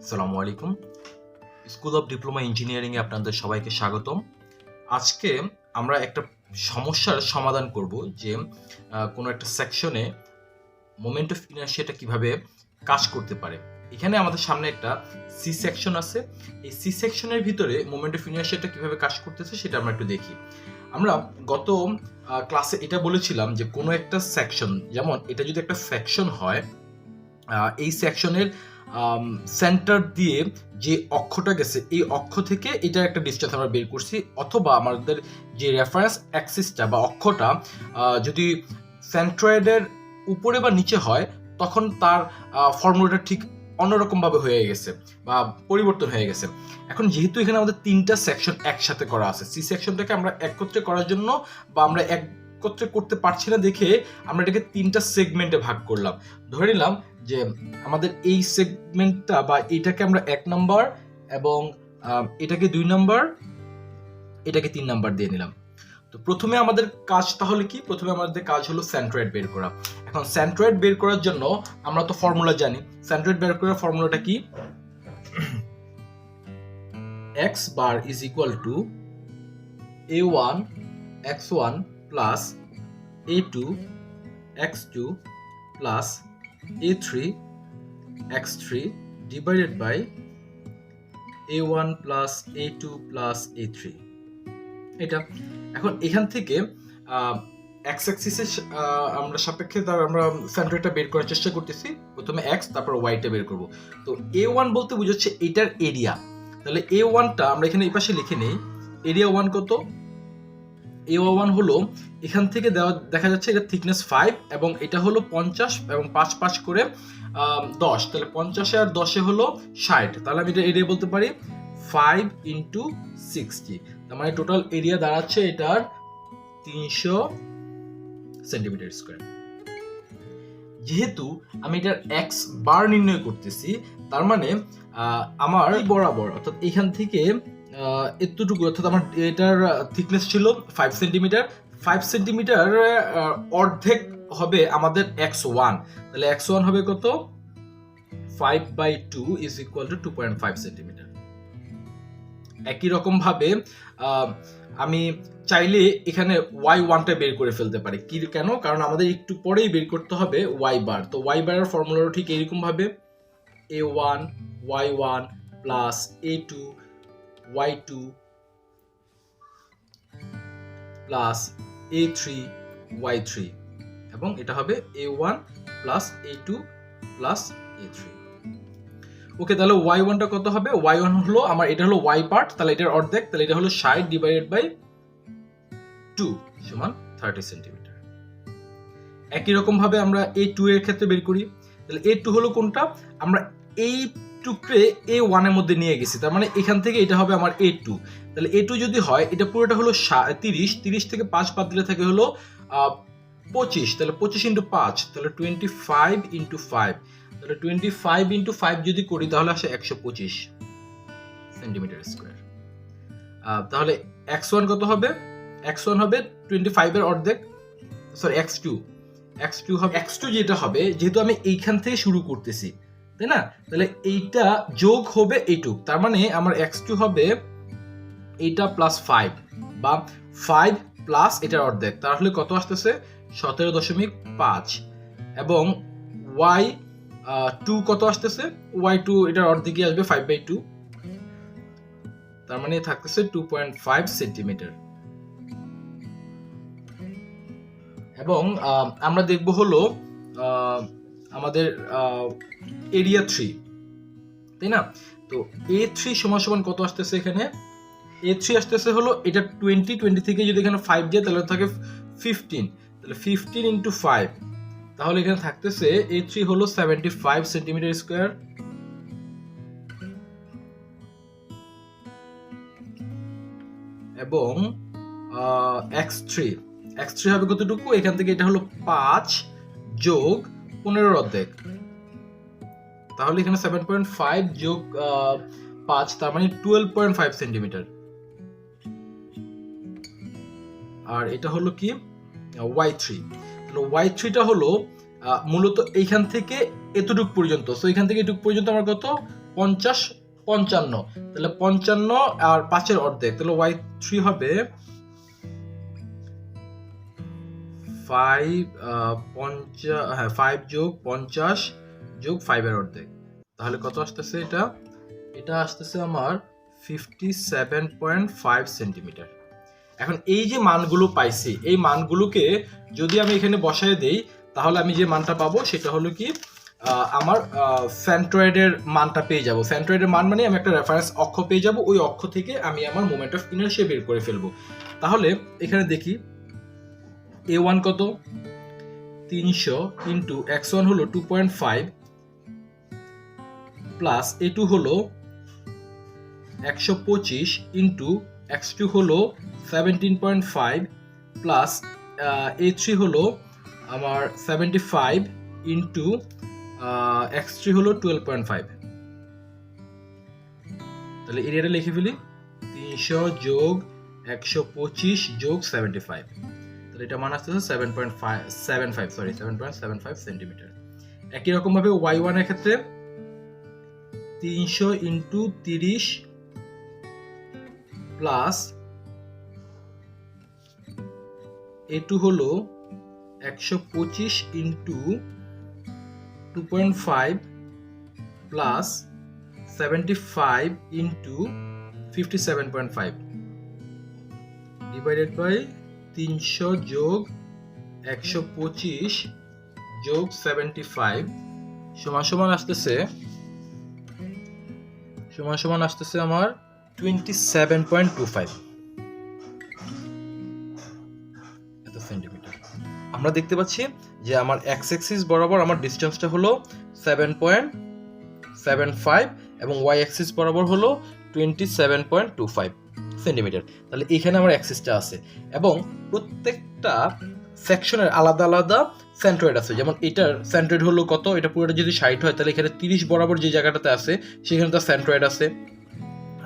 আসসালামু আলাইকুম। School of diploma engineering এ আপনাদের সবাইকে স্বাগতম। আজকে আমরা একটা সমস্যার সমাধান করব যে কোনো একটা সেকশনে মোমেন্ট অফ ইনার্শিয়াটা কিভাবে কাজ করতে পারে। এখানে আমাদের সামনে একটা সি সেকশন আছে। এই সি সেকশনের ভিতরে মোমেন্ট অফ ইনার্শিয়াটা কিভাবে কাজ করতেছে সেটা আমরা একটু দেখি। আমরা গত ক্লাসে এটা বলেছিলাম যে কোনো একটা সেকশন, যেমন এটা যদি একটা সেকশন হয়, এই সেকশনের সেন্টার দিয়ে যে অক্ষটা গেছে এই অক্ষ থেকে এটার একটা ডিসটেন্স আমরা বের করছি, অথবা আমাদের যে রেফারেন্স অ্যাক্সিসটা বা অক্ষটা যদি সেন্ট্রয়েডের উপরে বা নিচে হয় তখন তার ফর্মুলাটা ঠিক অন্যরকমভাবে হয়ে গেছে বা পরিবর্তন হয়ে গেছে। এখন যেহেতু এখানে আমাদের তিনটা সেকশন একসাথে করা আছে, সি সেকশনটাকে আমরা একত্রে করার জন্য বা আমরা একত্রে করতে পারছি না দেখে আমরা এটাকে তিনটা সেগমেন্টে ভাগ করলাম। ধরে নিলাম যে আমাদের এই সেগমেন্টটা বা এটাকে আমরা 1 নাম্বার এবং এটাকে 2 নাম্বার, এটাকে 3 নাম্বার দিয়ে নিলাম। তো প্রথমে আমাদের কাজ তাহলে কি? প্রথমে আমাদের কাজ হলো সেন্ট্রয়েড বের করা। এখন সেন্ট্রয়েড বের করার জন্য আমরা তো ফর্মুলা জানি। সেন্ট্রয়েড বের করার ফর্মুলাটা কি? x bar is equal to a1 x1 plus a2 x2 plus a3 x3 divided by a1 plus a2 plus a3। এটা এখন এখান থেকে x অ্যাক্সিসের আমরা সাপেক্ষে আমরা সেন্ট্রয়েডটা বের করার চেষ্টা করতেছি। প্রথমে x তারপর y টা বের করব। তো a1 বলতে বোঝাচ্ছে এটার এরিয়া। তাহলে a1 টা আমরা এখানে এই পাশে লিখে নেই। এরিয়া 1 কত? এরিয়া 1 হলো এখান থেকে দেখা যাচ্ছে এটা থিকনেস 5 এবং এটা হলো 50 এবং 5 5 করে 10। তাহলে 50 আর 10 হলো 60। তাহলে আমি এটা এরিয়া বলতে পারি 5 × 60। তার মানে টোটাল এরিয়া দাঁড়াচ্ছে এটার 300 সেন্টিমিটার স্কয়ার। যেহেতু আমি এটার x বার নির্ণয় করতেছি, তার মানে আমার বরাবর অর্থাৎ এখান থেকে এতটুকু, অর্থাৎ আমার এটার থিকনেস ছিল 5 সেন্টিমিটার। 5 সেন্টিমিটার অর্ধেক হবে আমাদের x1। তাহলে x1 হবে কত? 5/2 is equal to 2.5 সেন্টিমিটার। একই রকম ভাবে আমি চাইলে এখানে y1 টা বের করে ফেলতে পারি। কি কেন? কারণ আমাদের একটু পরেই বের করতে হবে y বার। তো y বারের ফর্মুলাটা ঠিক এরকম ভাবে a1 y1 plus a2 y2 plus a3 y3 এবং এটা হবে a1 plus a2 plus a3। ওকে, তাহলে y1 টা কত হবে? y1 হলো আমার, এটা হলো y পার্ট, তাহলে এটার অর্ধেক, তাহলে এটা হলো 60 ডিভাইডেড বাই 2 সমান 30 সেন্টিমিটার। একই রকম ভাবে আমরা a2 এর ক্ষেত্রে বের করি। তাহলে a2 হলো কোনটা? আমরা এই টুকরে a1 এর মধ্যে নিয়ে গেছি, তার মানে এখান থেকে এটা হবে আমার a2। তাহলে a2 যদি হয় এটা পুরোটা হলো 30, 30 থেকে 5 বাদ দিলে থাকে হলো 25। তাহলে 25 × 5 তাহলে 25 × 5। তাহলে 25 × 5 যদি করি তাহলে আসে 125 সেন্টিমিটার স্কয়ার। তাহলে x1 কত হবে? x1 হবে 25 এর অর্ধেক, সরি x2 হবে, x2 যেটা হবে, যেহেতু আমি এইখান থেকে শুরু করতেছি তাই না, তাহলে এইটা যোগ হবে এইটুক, তার মানে আমার x2 হবে এইটা প্লাস 5 বা 5 প্লাস এটার অর্ধেক, তাহলে কত আসতেছে? 17.5। এবং y2 কত আসতেছে? y2 এটার অর্ধেকই আসবে 5/2, তার মানে থাকতেছে 2.5 সেন্টিমিটার। এবং আমরা দেখব হলো আমাদের এরিয়া 3 তাই না। তো a3 সমান কত আসতেছে? এখানে a3 আসতেছে হলো এটা 20 থেকে যদি এখানে 5 দিয়ে তাহলে থাকে 15, তাহলে 15 × 5, তাহলে এখানে থাকতেছে a3 হলো 75 সেন্টিমিটার স্কয়ার। এবং x3 হবে কতটুকু? এখান থেকে এটা হলো 5 যোগ 15 অর্ধেক, তাহলে এখানে 7.5 যোগ 5 তার মানে 12.5 সেন্টিমিটার। আর এটা হলো কি? y3। তাহলে y3 টা হলো মূলত এইখান থেকে এতটুকু পর্যন্ত। সো এখান থেকে এটুকু পর্যন্ত আমার কত? 50 55, তাহলে 55 আর 5 এর অর্ধেক, তাহলে y3 হবে 5 যোগ 50 যোগ 5 এর অর্ধেক, তাহলে কত আসতেছে? এটা আসতেছে আমার 57.5 সেন্টিমিটার। এখন এই যে মানগুলো পাইছি, এই মানগুলোকে যদি আমি এখানে বসায় দেই, তাহলে আমি যে মানটা পাবো সেটা হলো কি, আমার সেন্ট্রয়েডের মানটা পেয়ে যাব। সেন্ট্রয়েডের মান মানে আমি একটা রেফারেন্স অক্ষ পেয়ে যাব, ওই অক্ষ থেকে আমি আমার মোমেন্ট অফ ইনারশিয়া বের করে ফেলবো। তাহলে এখানে দেখি a1 কত, 300 ইন্টু x1 হলো 2.5 প্লাস a2 হলো 125 ইন্টু x2 হলো 17.5 প্লাস a3 হলো আমার 75 ইন্টু x3 হলো 12.5। তাহলে এরিয়াটা লিখে ফেলি, 300 যোগ 125 যোগ 75, তাহলে এটা মান আসতেছে 7.75 সেন্টিমিটার। একই রকম ভাবে y1 এর ক্ষেত্রে 300 ইন্টু 30 প্লাস a2 হলো 125 into 2.5 plus 75 into 57.5 divided by 300 যোগ 125 যোগ 75 সমান আসতেছে আমার 27.25 এত সেন্টিমিটার। আমরা দেখতে পাচ্ছি যে আমার এক্স অ্যাক্সিস বরাবর আমার ডিসটেন্সটা হলো 7.75 এবং ওয়াই অ্যাক্সিস বরাবর হলো 27.25 সেন্টিমিটার। তাহলে এখানে আমার অ্যাক্সিসটা আছে এবং প্রত্যেকটা সেকশনের আলাদা আলাদা সেন্ট্রয়েড আছে। যেমন এটার সেন্ট্রয়েড হলো কত, এটা পুরোটা যদি 60 হয় তাহলে এখানে 30 বরাবর যে জায়গাটাতে আছে সেখানে তার সেন্ট্রয়েড আছে।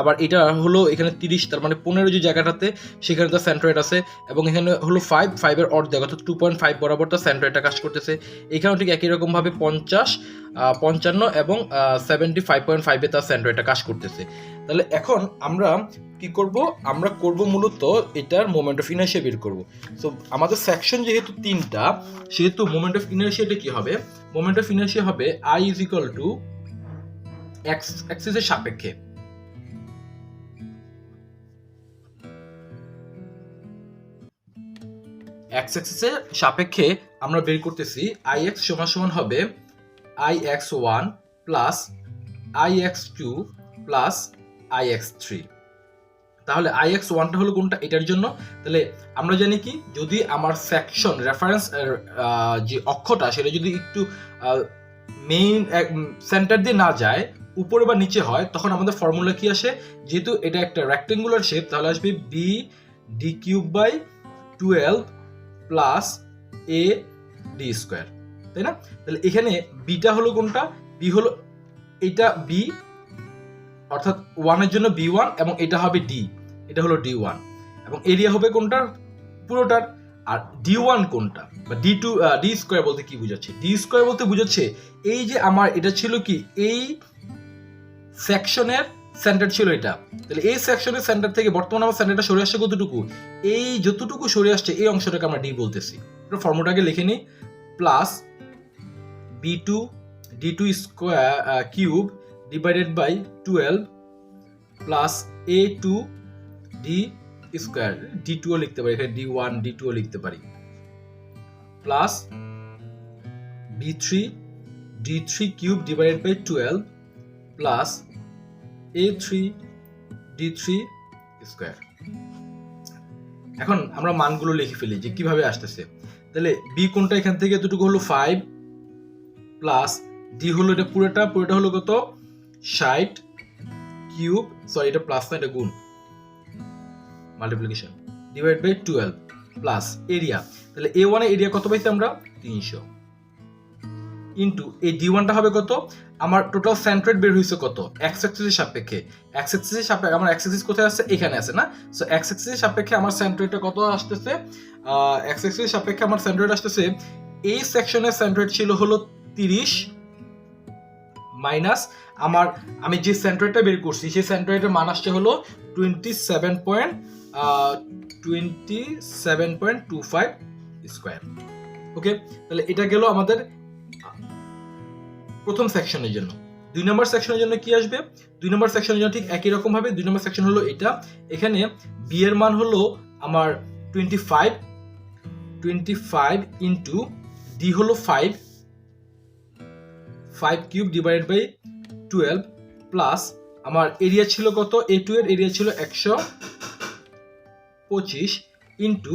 আবার এটা হলো এখানে 30, তার মানে 15 যে জায়গাটাতে সেখানে তার সেন্ট্রয়েড আছে, এবং এখানে হলো 5 এর অর্ধেক অর্থাৎ 2.5 বরাবর তার সেন্ট্রয়েডটা কাজ করতেছে। এখানেও ঠিক একই রকম ভাবে 50, 55 এবং 75.5 তার সেন্ট্রয়েডটা কাজ করতেছে। তাহলে এখন আমরা কি করব, আমরা করব মূলত এটার মোমেন্ট অফ ইনারশিয়া বের করব। সো আমাদের সেকশন যেহেতু 3টা, সেহেতু মোমেন্ট অফ ইনারশিয়াটা কি হবে, মোমেন্ট অফ ইনারশিয়া হবে I = x অ্যাক্সিসের সাপেক্ষে এক্স অ্যাক্সিসের সাপেক্ষে আমরা বের করতেছি ix সমান হবে ix1 plus ix2 plus ix3। তাহলে ix1টা হলো কোনটা, এটার জন্য। তাহলে আমরা জানি কি, যদি আমার সেকশন রেফারেন্স যে অক্ষটা সেটা যদি একটু মেইন সেন্টার দিয়ে না যায়, উপরে বা নিচে হয়, তখন আমাদের ফর্মুলা কি আসে, যেহেতু এটা একটা রেক্টেঙ্গুলার শেপ, তাহলে আসবে b d3/12 plus a d square, তাই না? তাহলে এখানে বিটা হলো কোনটা, বি হলো এটা বি, অর্থাৎ 1 এর জন্য b1 এবং এটা হবে d, এটা হলো d1, এবং এরিয়া হবে কোনটার, পুরোটার। আর d1 কোনটা বা d2 d স্কয়ার বলতে কি বোঝাচ্ছে, d স্কয়ার বলতে বোঝাচ্ছে এই যে আমার এটা ছিল কি, এই সেকশনের সেন্টার ছিল এটা, তাহলে এই সেকশনের সেন্টার থেকে বর্তমানে আমার সেন্টারটা সরে আসছে কতটুকু, এই যতটুকু সরে আসছে এই অংশটাকে আমরা ডি বলতেছি। এটা ফর্মুলাটাকে লিখে নিই, plus b2 d2 square cube divided by 12 plus a2 d square, d2 ও লিখতে পারি, এখানে d1 d2 ও লিখতে পারি, plus b3 d3 cube divided by 12 plus a3 d3 square. এখন আমরা মানগুলো লিখে ফেলি যে কিভাবে আসতেছে। তাহলে b কোনটা, এখান থেকে এতটুকু হলো 5 প্লাস d হলো এটা পুরোটা হলো কত 60 কিউব, সরি এটা প্লাস না, এটা গুণ, multiplication, divide by 12 plus area. তাহলে a1 এর এরিয়া কত পাইছি আমরা, 300, ইনটু এই d1টা হবে কত, আমার টোটাল সেন্ট্রয়েড বের হইছে কত, এক্স অ্যাক্সিসের সাপেক্ষে। এক্স অ্যাক্সিসের সাপেক্ষে আমার এক্স অ্যাক্সিস কোথায় আছে, এখানে আছে না। সো এক্স অ্যাক্সিসের সাপেক্ষে আমার সেন্ট্রয়েডটা কত আসতেছে, এক্স অ্যাক্সিসের সাপেক্ষে আমার সেন্ট্রয়েড আসতেছে, এই সেকশনের সেন্ট্রয়েড ছিল হলো 30 মাইনাস, আমি যে সেন্ট্রয়েডটা বের করছি সেই সেন্ট্রয়েডের মান আসছে হলো 27.25 স্কয়ার। ওকে, তাহলে এটা গেল আমাদের প্রথম সেকশনের জন্য। 2 নম্বর সেকশনের জন্য কি আসবে? 2 নম্বর সেকশনের জন্য ঠিক একই রকম ভাবে 2 নম্বর সেকশন হলো এটা। এখানে বি এর মান হলো আমার 25 ইনটু ডি হলো 5 কিউব ডিভাইডেড বাই 12 প্লাস আমার এরিয়া ছিল কত? A2 এর এরিয়া ছিল 125 ইনটু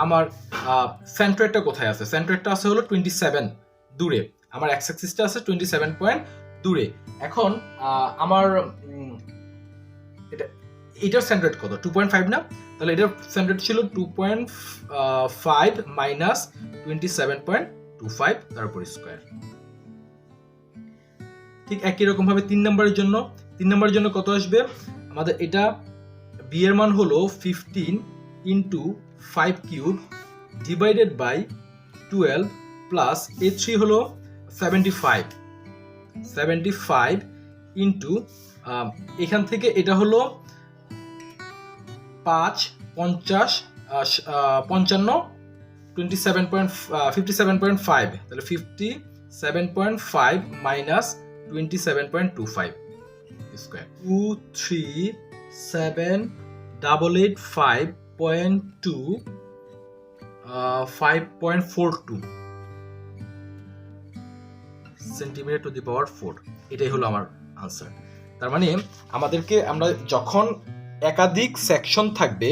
আমার সেন্ট্রয়েডটা কোথায় আছে? সেন্ট্রয়েডটা আছে হলো 27 দূরে, আমার এক্স অ্যাক্সিসটা আছে 27 পয়েন্ট দূরে। এখন আমার এটার সেন্ট্রয়েড কত? 2.5 না? তাহলে এটার সেন্ট্রয়েড ছিল 2.5 মাইনাস 27.25 তারপর স্কয়ার। ঠিক একই রকম ভাবে 3 নম্বরের জন্য কত আসবে? আমাদের এটা বি এর মান হলো 15 into 5 cube divided by 12 plus A3 হলো 75 ইনটু এখান থেকে এটা হলো 55 57.5, তাহলে 57.5 minus 27.25 square. 237,885.2 5.42 centimetre to the power 4। এটাই হলো আমার আনসার। তার মানে আমরা যখন একাধিক সেকশন থাকবে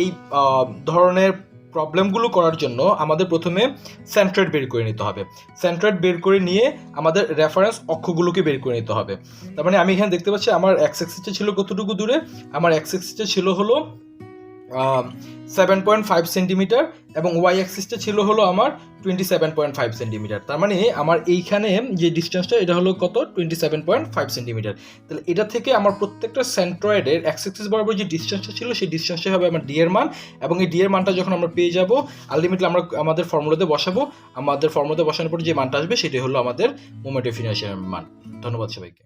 এই ধরনের প্রবলেমগুলো করার জন্য আমাদের প্রথমে সেন্ট্রয়েড বের করে নিতে হবে। সেন্ট্রয়েড বের করে নিয়ে আমাদের রেফারেন্স অক্ষগুলোকে বের করে নিতে হবে। তার মানে আমি এখানে দেখতে পাচ্ছি আমার এক্স অ্যাক্সিসটা ছিল কতটুকু দূরে? আমার এক্স অ্যাক্সিসটা ছিল হলো 7.5 সেন্টিমিটার এবং ওয়াই অ্যাক্সিসটা ছিল হলো আমার 27.5 সেন্টিমিটার। তার মানে আমার এইখানে যে ডিস্টেন্সটা এটা হলো কত? 27.5 সেন্টিমিটার। তাহলে এটা থেকে আমার প্রত্যেকটা সেন্ট্রয়েডের এক্স অ্যাক্সিস বরাবর যে ডিস্টেন্সটা ছিল সেই ডিস্টেন্সটা হবে আমার ডি এর মান, এবং এই ডি এর মানটা যখন আমরা পেয়ে যাব আলটিমেটলি আমরা আমাদের ফর্মুলাতে বসাবো। আমাদের ফর্মুলাতে বসানোর পর যে মানটা আসবে সেটাই হলো আমাদের মোমেন্ট অফ ইনারশিয়ার মান। ধন্যবাদ সবাইকে।